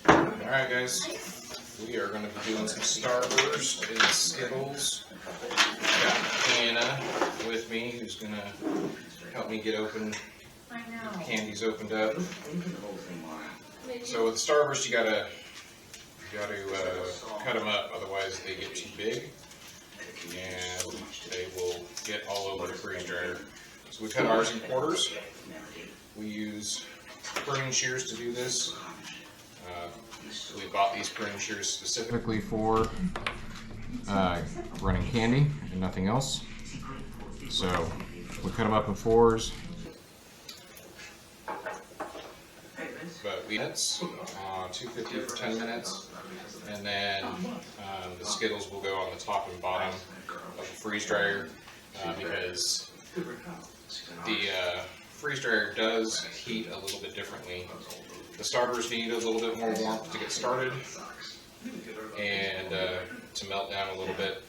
Alright guys, we are going to be doing some Starburst and Skittles. Got Hannah with me who's going to help me get open, candies opened up. So with Starburst you gotta cut them up, otherwise they get too big and they will get all over the freeze dryer. So we cut ours in quarters. We use pruning shears to do this. We bought these pruning shears specifically for running candy and nothing else. So we cut them up in fours. But we 250 for 10 minutes, and then the Skittles will go on the top and bottom of the freeze dryer because the freeze dryer does heat a little bit differently. The starters need a little bit more warmth to get started and to melt down a little bit.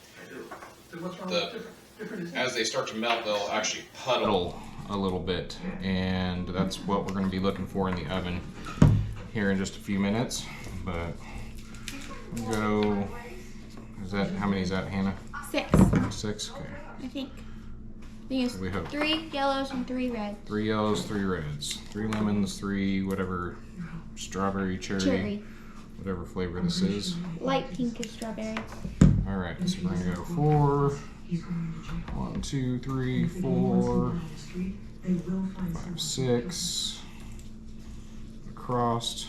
As they start to melt, they'll actually puddle a little bit, and that's what we're going to be looking for in the oven here in just a few minutes. But we'll go, how many is that, Hannah? 6. 6? Okay. I think it's 3 yellows and 3 reds. 3 yellows, 3 reds. 3 lemons, 3 whatever, strawberry, cherry. Whatever flavor this is. Light pink is strawberry. Alright, so we're going to go 4. 1, 2, 3, 4, 5, 6. Across,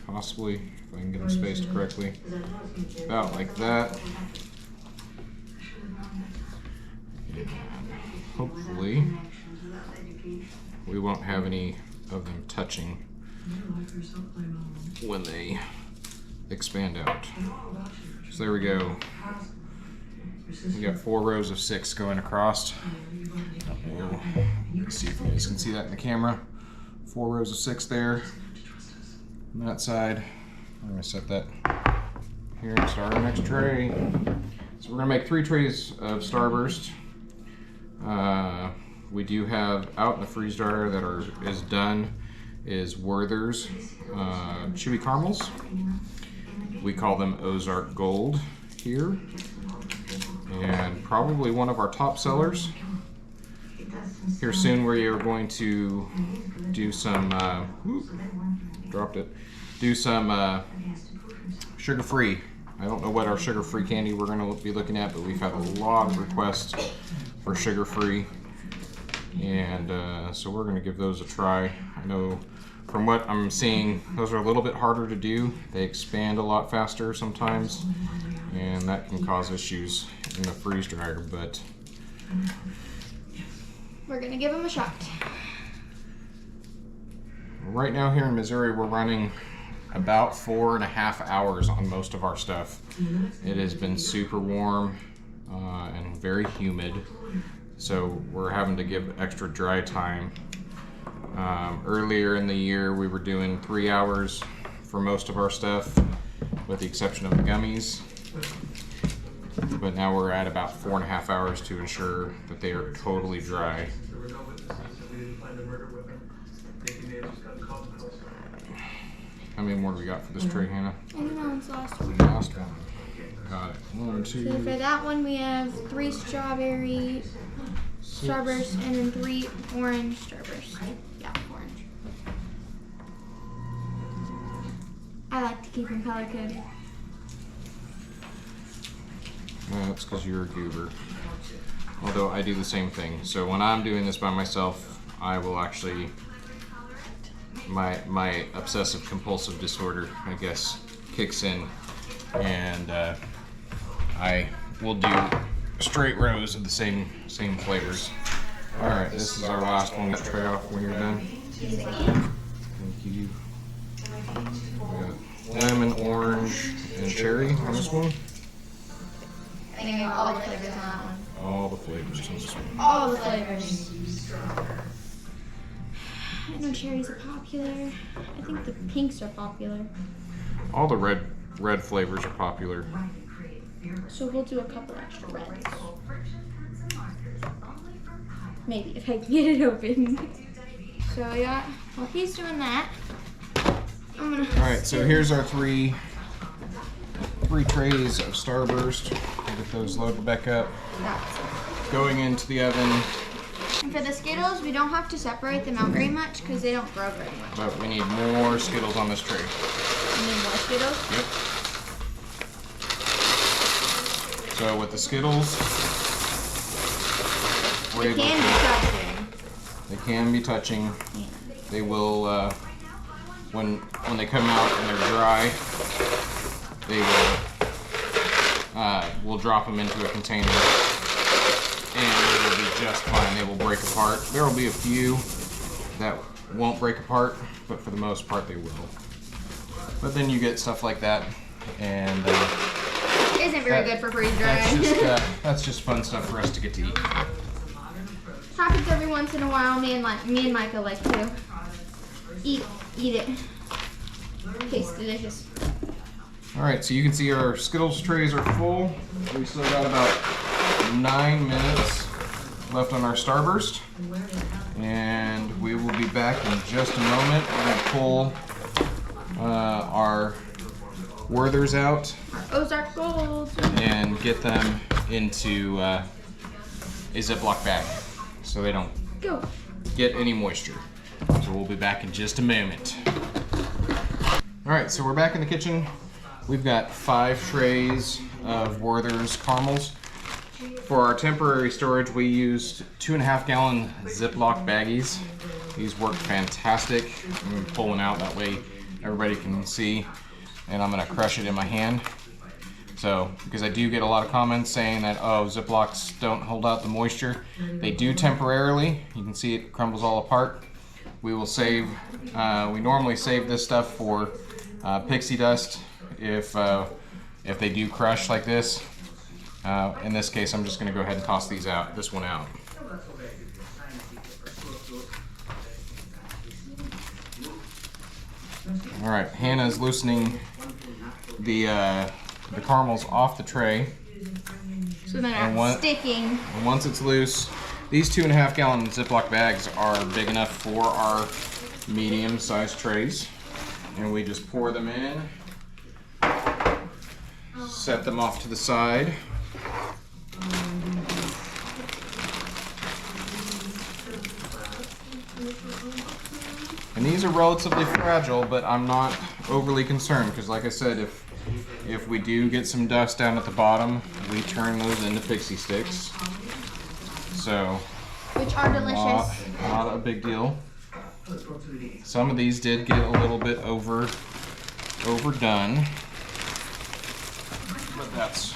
possibly, if I can get them spaced correctly. About like that. And hopefully we won't have any of them touching when they expand out. So there we go. We got 4 rows of 6 going across. Let's see if you guys can see that in the camera. 4 rows of 6 there. On that side. I'm going to set that here and start our next tray. So we're going to make 3 trays of Starburst. We do have out in the freeze dryer that is done is Werther's Chewy Caramels. We call them Ozark Gold here. And probably one of our top sellers. Here soon we are going to do some, do some sugar-free. I don't know what our sugar-free candy we're going to be looking at, but we've had a lot of requests for sugar-free. And so we're going to give those a try. I know from what I'm seeing, those are a little bit harder to do. They expand a lot faster sometimes, and that can cause issues in the freeze dryer, but we're gonna give them a shot. Right now here in Missouri, we're running about 4.5 hours on most of our stuff. It has been super warm and very humid, so we're having to give extra dry time. Earlier in the year, we were doing 3 hours for most of our stuff, with the exception of the gummies. But now we're at about 4.5 hours to ensure that they are totally dry. How many more do we got for this tray, Hannah? I don't know, it's the last one. Last one. Got it. 1, 2. So for that one, we have 3 strawberry Starburst and then 3 orange Starburst. Yeah, orange. I like to keep them color coded. That's because you're a goober. Although I do the same thing. So when I'm doing this by myself, I will actually, my obsessive compulsive disorder, I guess, kicks in, and I will do straight rows of the same flavors. All right, this is our last one. Tray off when you're done. Thank you. We got lemon, orange, and cherry on this one. I think all the flavors on that one. All the flavors on this one. All the flavors. I know cherries are popular. I think the pinks are popular. All the red flavors are popular. So we'll do a couple extra reds. Maybe if I can get it open. So yeah, while he's doing that, Alright, so here's our three trays of Starburst. We'll get those loaded back up. Going into the oven. And for the Skittles, we don't have to separate them out very much because they don't grow very much. But we need more Skittles on this tray. You need more Skittles? Yep. So with the Skittles, they can be touching. They can be touching. Yeah. They will, when they come out and they're dry, they will, we'll drop them into a container and it will be just fine. They will break apart. There will be a few that won't break apart, but for the most part they will. But then you get stuff like that, and isn't very good for freeze drying. That's just fun stuff for us to get to eat. Happens every once in a while. Me and Micah like to eat it. Tastes delicious. All right, so you can see our Skittles trays are full. We still got about 9 minutes left on our Starburst, and we will be back in just a moment. We're gonna pull our Werthers out. Ozark Gold. And get them into a Ziploc bag so they don't get any moisture. So we'll be back in just a moment. All right, so we're back in the kitchen. We've got 5 trays of Werther's caramels. For our temporary storage, we used 2.5 gallon Ziploc baggies. These work fantastic. I'm gonna pull one out, that way everybody can see. And I'm gonna crush it in my hand. So, because I do get a lot of comments saying that, oh, Ziplocs don't hold out the moisture. They do temporarily. You can see it crumbles all apart. We will save, we normally save this stuff for pixie dust if they do crush like this. In this case, I'm just gonna go ahead and toss this one out. All right, Hannah's loosening the caramels off the tray. So they're not sticking. And once it's loose, these 2.5 gallon Ziploc bags are big enough for our medium-sized trays. And we just pour them in, set them off to the side. And these are relatively fragile, but I'm not overly concerned because, like I said, if we do get some dust down at the bottom, we turn those into pixie sticks. So, which are delicious. Not a big deal. Some of these did get a little bit overdone, but that's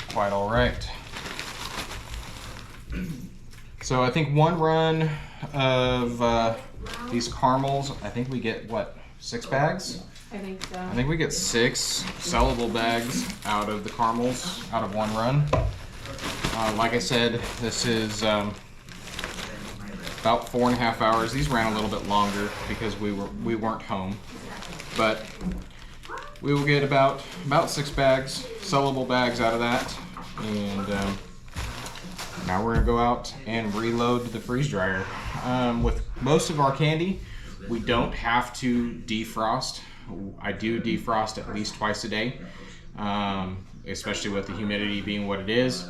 quite all right. So I think one run of these caramels, I think we get, what, 6 bags? I think so. I think we get 6 sellable bags out of the caramels, out of one run. Like I said, this is about 4.5 hours. These ran a little bit longer because we weren't home. But we will get about 6 bags, sellable bags out of that. And now we're gonna go out and reload the freeze dryer. With most of our candy, we don't have to defrost. I do defrost at least twice a day, especially with the humidity being what it is.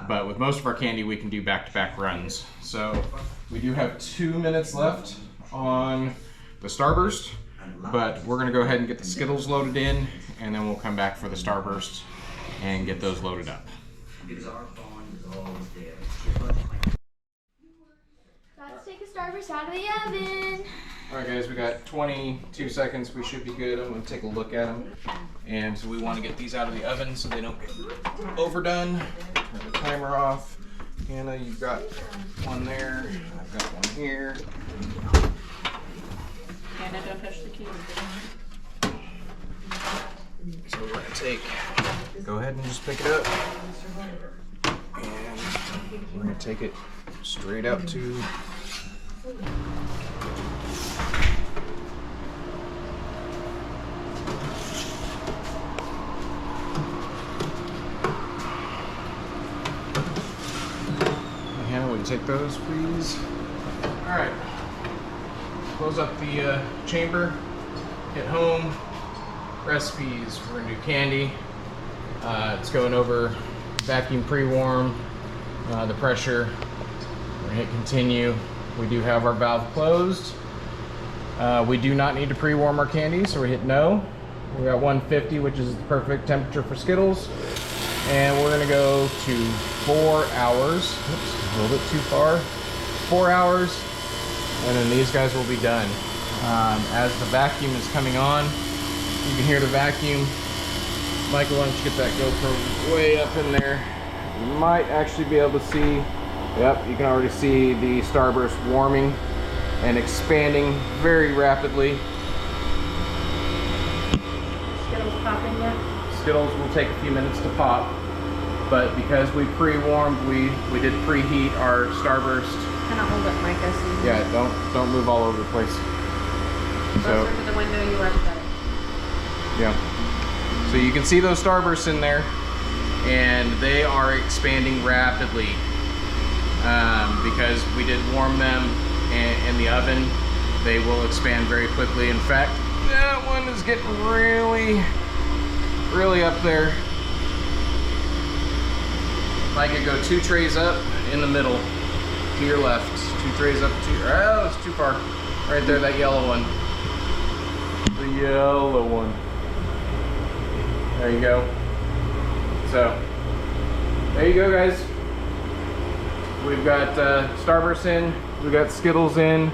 But with most of our candy, we can do back-to-back runs. So we do have 2 minutes left on the Starburst, but we're gonna go ahead and get the Skittles loaded in, and then we'll come back for the Starburst and get those loaded up. Let's take a Starburst out of the oven. All right, guys, we got 22 seconds. We should be good. I'm gonna take a look at them. And so we wanna get these out of the oven so they don't get overdone. Turn the timer off. Hannah, you've got one there. I've got one here. Hannah, don't touch the key. So we're gonna go ahead and just pick it up. And we're gonna take it straight up to Hannah, will you take those, please? All right. Close up the chamber. hit home. Recipes, we're gonna do candy. It's going over vacuum pre-warm, the pressure. We're gonna hit continue. We do have our valve closed. We do not need to pre-warm our candy, so we hit no. We got 150, which is the perfect temperature for Skittles. And we're gonna go to 4 hours. Oops, a little bit too far. 4 hours, and then these guys will be done. As the vacuum is coming on, you can hear the vacuum. Michael, why don't you get that GoPro way up in there? You might actually be able to see, yep, you can already see the Starburst warming and expanding very rapidly. Skittles popping yet? Skittles will take a few minutes to pop, but because we pre-warmed, we did preheat our Starburst. Kind of hold it, Micah. So yeah, don't move all over the place. Closer to the window you are, the better. Yeah. So you can see those Starbursts in there, and they are expanding rapidly because we did warm them in the oven. They will expand very quickly. In fact, that one is getting really up there. Micah, go 2 trays up in the middle to your left. 2 trays up, oh, it's too far. Right there, that yellow one. The yellow one. There you go. So, there you go, guys. We've got Starburst in, we've got Skittles in.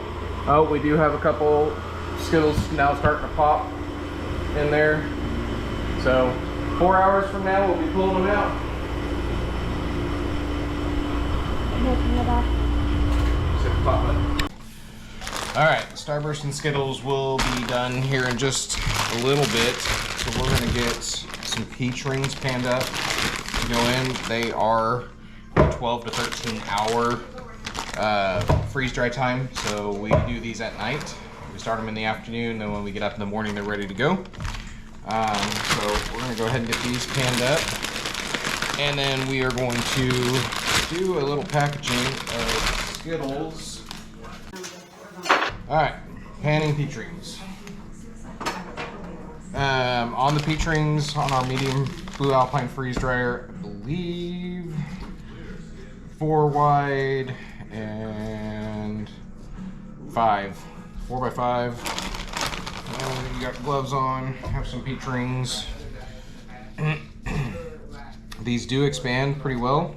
Oh, we do have a couple Skittles now starting to pop in there. So, 4 hours from now, we'll be pulling them out. Hit the pop button. All right, Starburst and Skittles will be done here in just a little bit. So we're gonna get some peach rings panned up to go in. They are 12 to 13 hour freeze dry time. So we do these at night. We start them in the afternoon, then when we get up in the morning, they're ready to go. So we're gonna go ahead and get these panned up. And then we are going to do a little packaging of Skittles. All right, panning peach rings. On the peach rings, on our medium blue Alpine freeze dryer, I believe 4 wide and 5. 4 by 5. You got gloves on, have some peach rings. These do expand pretty well.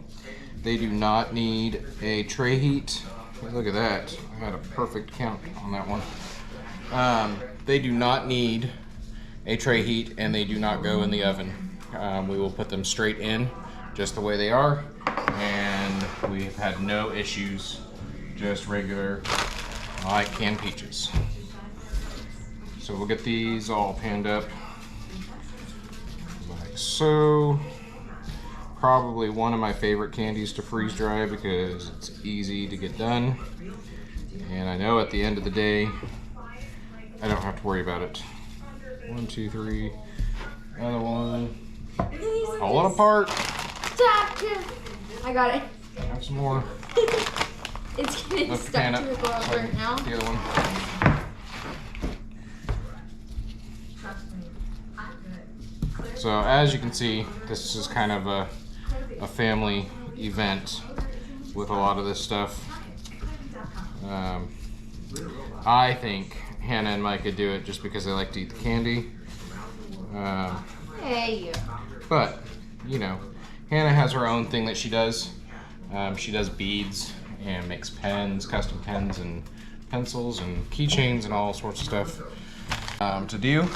They do not need a tray heat. Look at that. I had a perfect count on that one. They do not need a tray heat, and they do not go in the oven. We will put them straight in just the way they are, and we've had no issues, just regular like canned peaches. So we'll get these all panned up like so. Probably one of my favorite candies to freeze dry because it's easy to get done, and I know at the end of the day I don't have to worry about it. 1, 2, 3, another one. Pull it apart. I got it. Have some more. It's getting stuck to the glove right now. The other one. So as you can see, this is kind of a family event with a lot of this stuff. I think Hannah and Micah do it just because they like to eat the candy. Hey. But, you know, Hannah has her own thing that she does. She does beads and makes pens, custom pens and pencils and keychains and all sorts of stuff to do.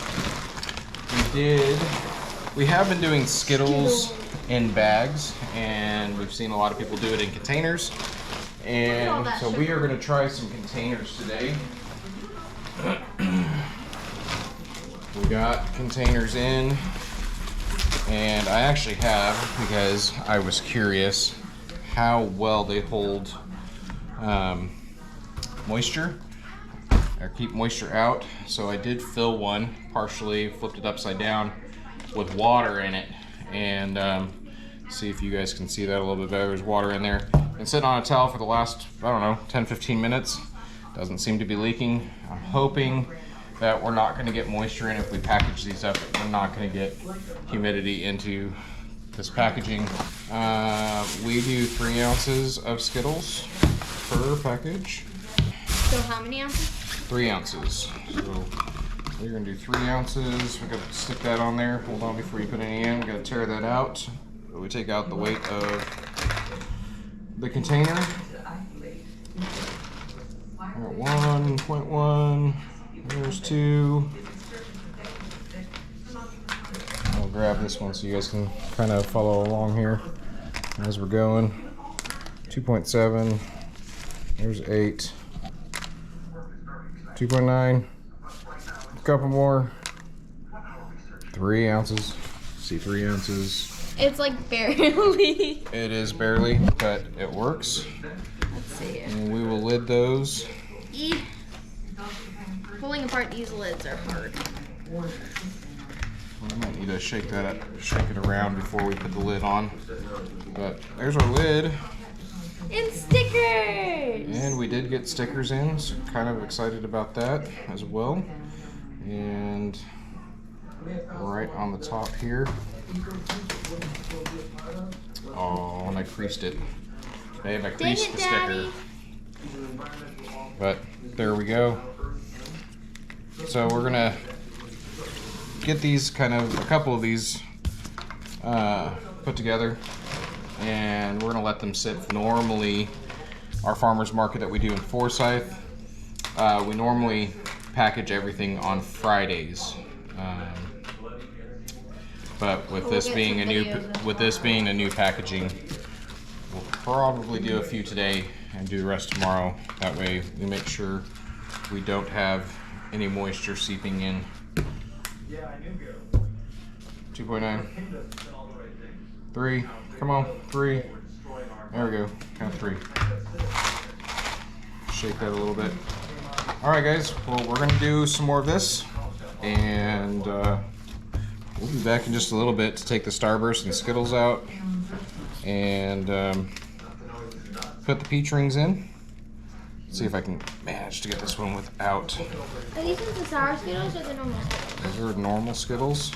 We have been doing Skittles in bags, and we've seen a lot of people do it in containers. And so we are going to try some containers today. We got containers in, and I actually have, because I was curious how well they hold moisture or keep moisture out. So I did fill one, partially flipped it upside down with water in it, and see if you guys can see that a little bit better. There's water in there. Been sitting on a towel for the last, I don't know, 10-15 minutes. Doesn't seem to be leaking. I'm hoping that we're not going to get moisture in if we package these up. We're not going to get humidity into this packaging. We do 3 ounces of Skittles per package. So how many ounces? 3 ounces. So we're going to do 3 ounces. We got to stick that on there. Hold on before you put any in. We got to tear that out. We take out the weight of the container. We're at 1.1. There's 2. I'll grab this one so you guys can kind of follow along here as we're going. 2.7. There's 8. 2.9. A couple more. 3 ounces. See, 3 ounces. It's like barely. It is barely, but it works. Let's see. And we will lid those. Pulling apart these lids are hard. We might need to shake that up, shake it around before we put the lid on. But there's our lid. And stickers! And we did get stickers in, so kind of excited about that as well. And right on the top here. Oh, and I creased it. Babe, I creased the sticker. But there we go. So we're gonna get these a couple of these put together, and we're gonna let them sit. Normally, our farmers market that we do in Forsyth, we normally package everything on Fridays. But with this being a new packaging, we'll probably do a few today and do the rest tomorrow. That way we make sure we don't have any moisture seeping in. 2.9. 3. Come on. 3. There we go. Count 3. Shake that a little bit. Alright guys, well we're going to do some more of this, and we'll be back in just a little bit to take the Starburst and Skittles out and put the peach rings in. See if I can manage to get this one without. Are these the sour Skittles or the normal Skittles? These are normal Skittles.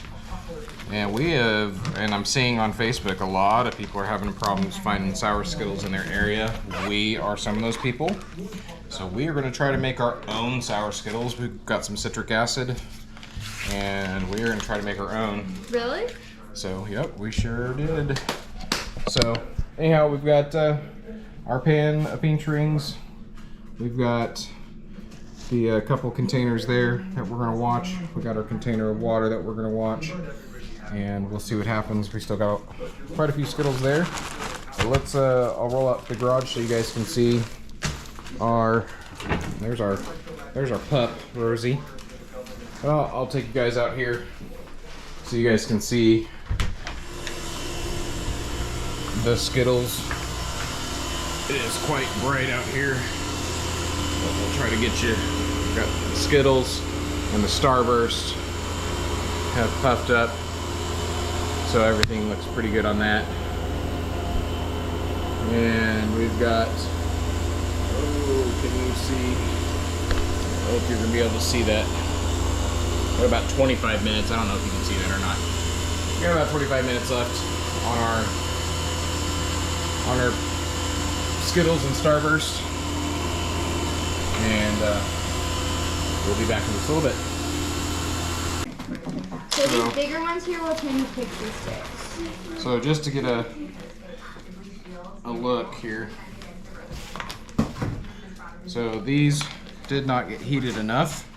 And we have, and I'm seeing on Facebook, a lot of people are having problems finding sour Skittles in their area. We are some of those people. So we are going to try to make our own sour Skittles. We've got some citric acid, and we are going to try to make our own. Really? So, yep, we sure did. So, anyhow, we've got our pan of peach rings. We've got the couple containers there that we're going to watch. We got our container of water that we're going to watch, and we'll see what happens. We still got quite a few Skittles there. So let's, I'll roll out the garage so you guys can see there's our pup, Rosie. I'll take you guys out here so you guys can see the Skittles. It is quite bright out here, but we'll try to get you. We've got the Skittles and the Starburst have puffed up, so everything looks pretty good on that. And we've got, can you see? I hope you're gonna be able to see that. We're about 25 minutes. I don't know if you can see that or not. We got about 45 minutes left on our Skittles and Starburst, and we'll be back in just a little bit. So these bigger ones here will turn to pixie sticks. So just to get a look here. So these did not get heated enough.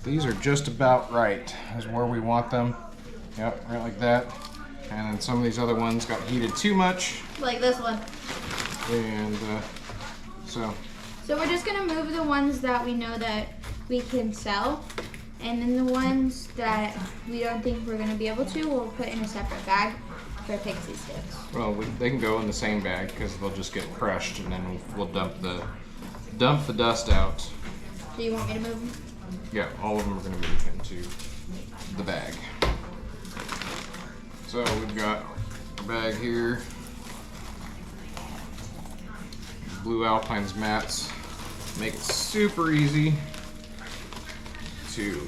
These are just about right as where we want them. Yep, right like that. And then some of these other ones got heated too much. Like this one. And so we're just gonna move the ones that we know that we can sell, and then the ones that we don't think we're gonna be able to, we'll put in a separate bag for pixie sticks. Well, they can go in the same bag because they'll just get crushed, and then we'll dump the dust out. Do you want me to move them? Yeah, all of them are going to move into the bag. So we've got a bag here. Blue Alpine's mats. make it super easy to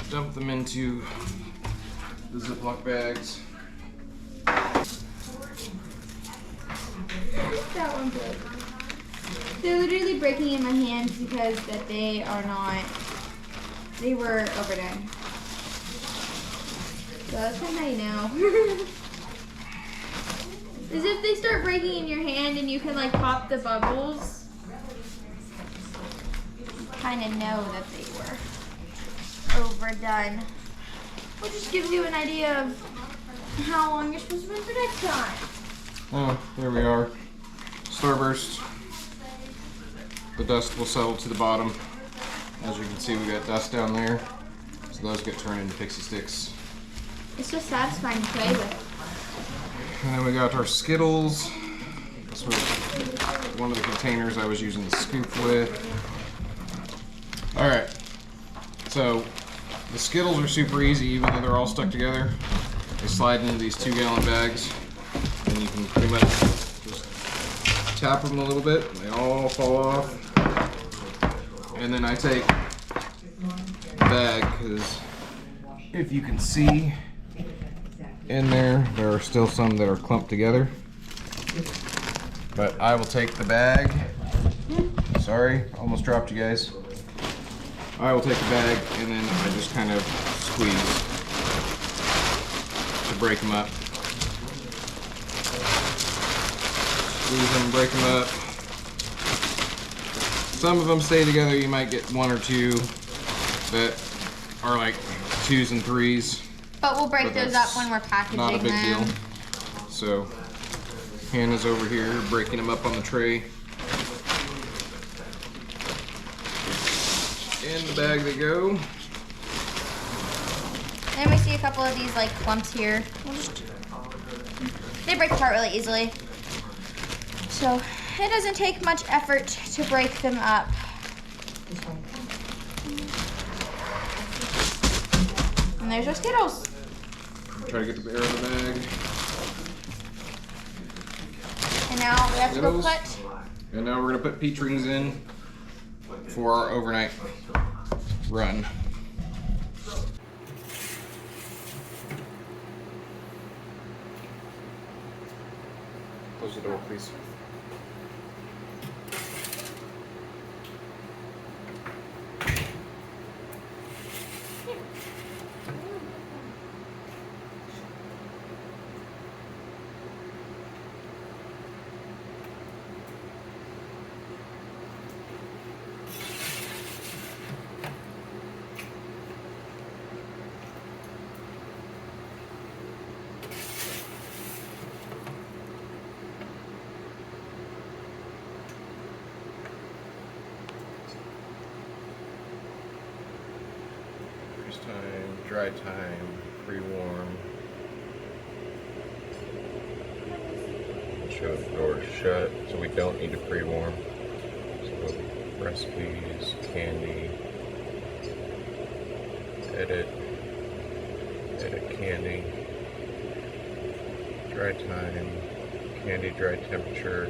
dump them into the Ziploc bags. That one broke. They're literally breaking in my hands because that they were overdone. So that's kind of how you know. As if they start breaking in your hand and you can like pop the bubbles. You kind of know that they were overdone. Which just gives you an idea of how long you're supposed to run for next time. Oh, there we are. Starburst. The dust will settle to the bottom. As you can see, we got dust down there. So those get turned into pixie sticks. It's just satisfying to play with. And then we got our Skittles. This was one of the containers I was using the scoop with. Alright, so the Skittles are super easy even though they're all stuck together. They slide into these 2-gallon bags and you can pretty much just tap them a little bit and they all fall off. And then I take the bag because if you can see in there are still some that are clumped together. But I will take the bag. Sorry, almost dropped you guys. I will take the bag and then I just kind of squeeze to break them up. Squeeze them, break them up. Some of them stay together. You might get 1 or 2 that are like 2s and 3s. But we'll break those up when we're packaging them. Not a big deal. So, Hannah's over here breaking them up on the tray. In the bag they go. And we see a couple of these like clumps here. They break apart really easily. So it doesn't take much effort to break them up. And there's our Skittles. Try to get the air in the bag. And now we have to go put. And now we're gonna put peach rings in for our overnight run. Close the door, please. Time, dry time, pre-warm. Show the door shut, so we don't need to pre-warm. So recipes, candy, edit candy, dry time, candy dry temperature.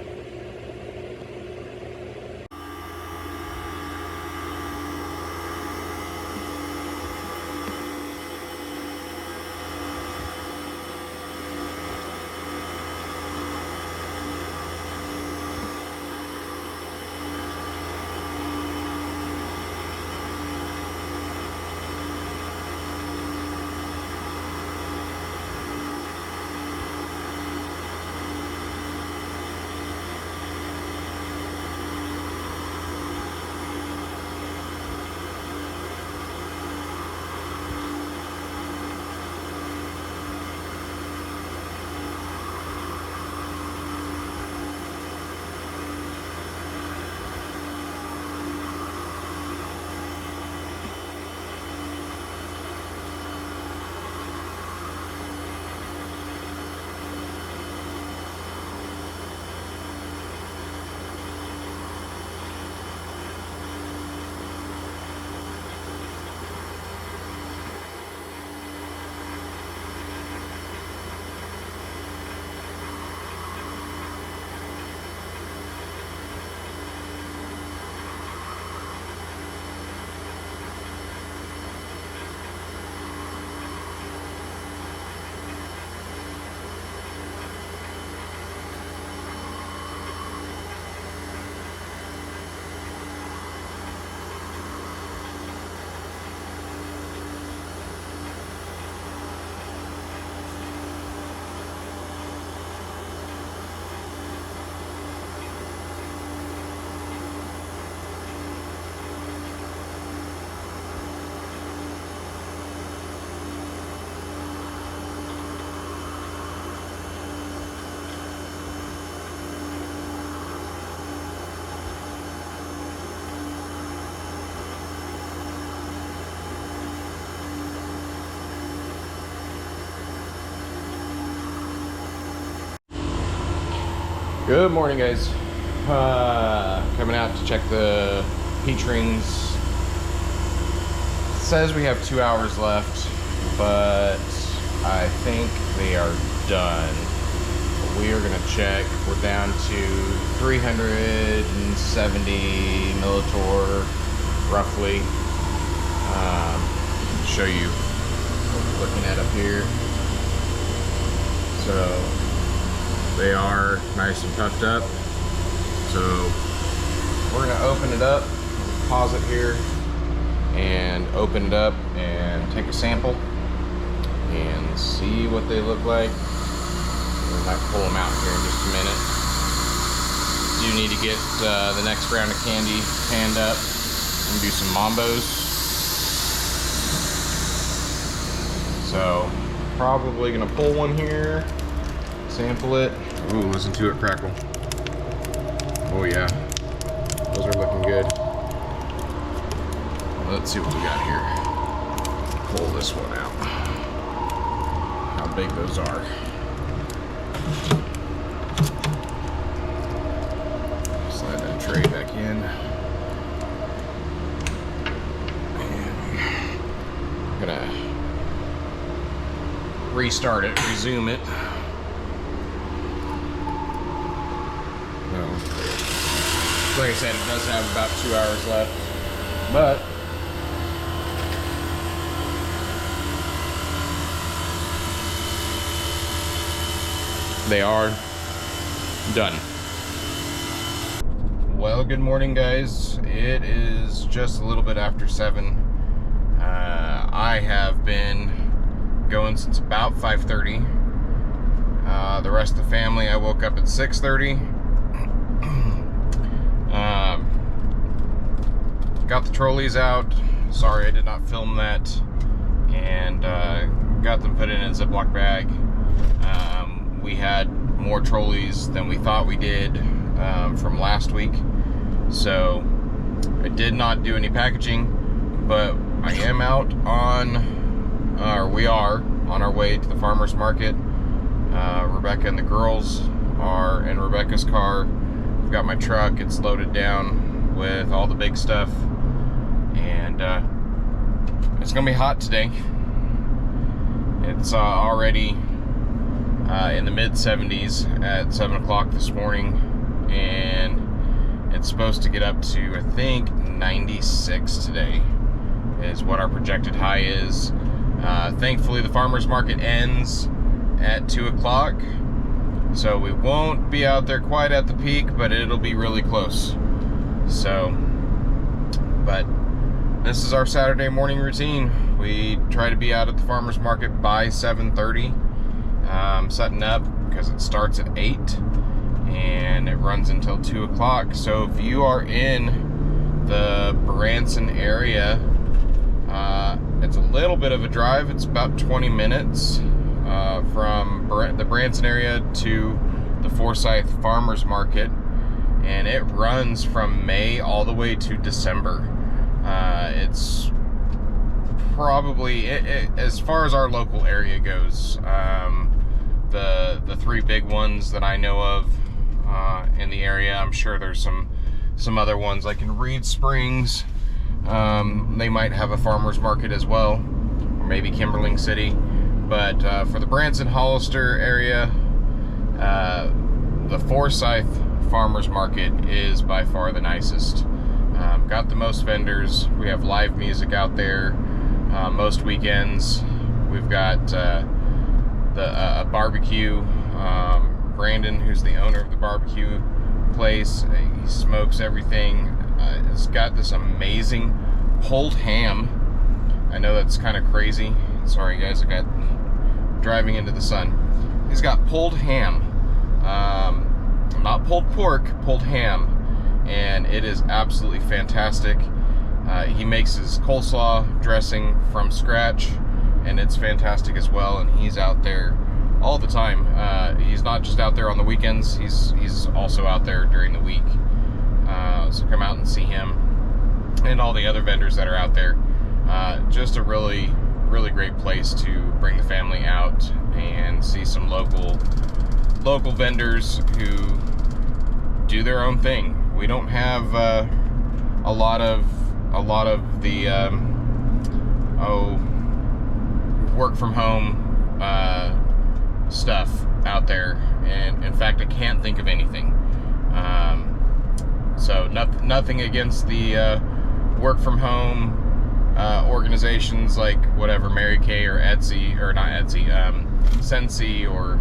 Good morning, guys. Coming out to check the peach rings. It says we have 2 hours left, but I think they are done. We are gonna check. We're down to 370 millitor, roughly. Show you what we're looking at up here. So they are nice and puffed up. So we're gonna open it up, pause it here, and open it up and take a sample and see what they look like. We might pull them out here in just a minute. Do need to get the next round of candy panned up and do some Mambos. So probably gonna pull one here, sample it. Ooh, listen to it crackle. Oh yeah, those are looking good. Let's see what we got here. Pull this one out. How big those are. Slide that tray back in. And I'm gonna restart it, resume it. Like I said, it does have about 2 hours left, but they are done. Well, good morning, guys. It is just a little bit after 7. I have been going since about 5:30. The rest of the family, I woke up at 6:30. Got the trolleys out. Sorry I did not film that. And got them put in a Ziploc bag. We had more trolleys than we thought we did from last week. So I did not do any packaging, but I am out on, or we are on our way to the farmer's market. Rebecca and the girls are in Rebecca's car. I've got my truck, it's loaded down with all the big stuff. And it's gonna be hot today. It's already in the mid-70s at 7 o'clock this morning, and it's supposed to get up to, I think, 96 today is what our projected high is. Thankfully, the farmer's market ends at 2 o'clock, so we won't be out there quite at the peak, but it'll be really close. So, but this is our Saturday morning routine. We try to be out at the farmer's market by 7:30. Setting up because it starts at 8 and it runs until 2 o'clock. So if you are in the Branson area, it's a little bit of a drive. It's about 20 minutes from the Branson area to the Forsyth Farmers Market, and it runs from May all the way to December. It's probably, as far as our local area goes, the three big ones that I know of in the area. I'm sure there's some other ones like in Reed Springs. They might have a farmer's market as well, or maybe Kimberling City. But for the Branson Hollister area, the Forsyth Farmers Market is by far the nicest. Got the most vendors. We have live music out there most weekends. We've got a barbecue. Brandon, who's the owner of the barbecue place, he smokes everything. It's got this amazing pulled ham. I know that's kind of crazy. Sorry guys, I got driving into the sun. He's got pulled ham, not pulled pork, pulled ham, and it is absolutely fantastic. He makes his coleslaw dressing from scratch, and it's fantastic as well. And he's out there all the time. He's not just out there on the weekends, he's also out there during the week. So come out and see him and all the other vendors that are out there. Just a really great place to bring the family out and see some local vendors who do their own thing. We don't have a lot of the work from home stuff out there, and in fact I can't think of anything. So nothing against the work from home organizations like whatever, Mary Kay or Etsy, or not Etsy, Scentsy or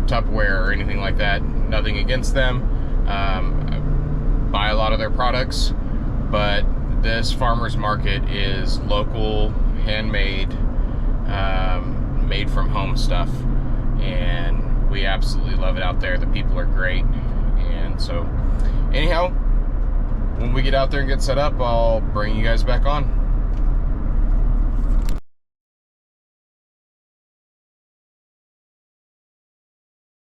Tupperware or anything like that. Nothing against them. Buy a lot of their products, but this farmers market is local, handmade, made from home stuff, and we absolutely love it out there. The people are great, and so anyhow, when we get out there and get set up, I'll bring you guys back on.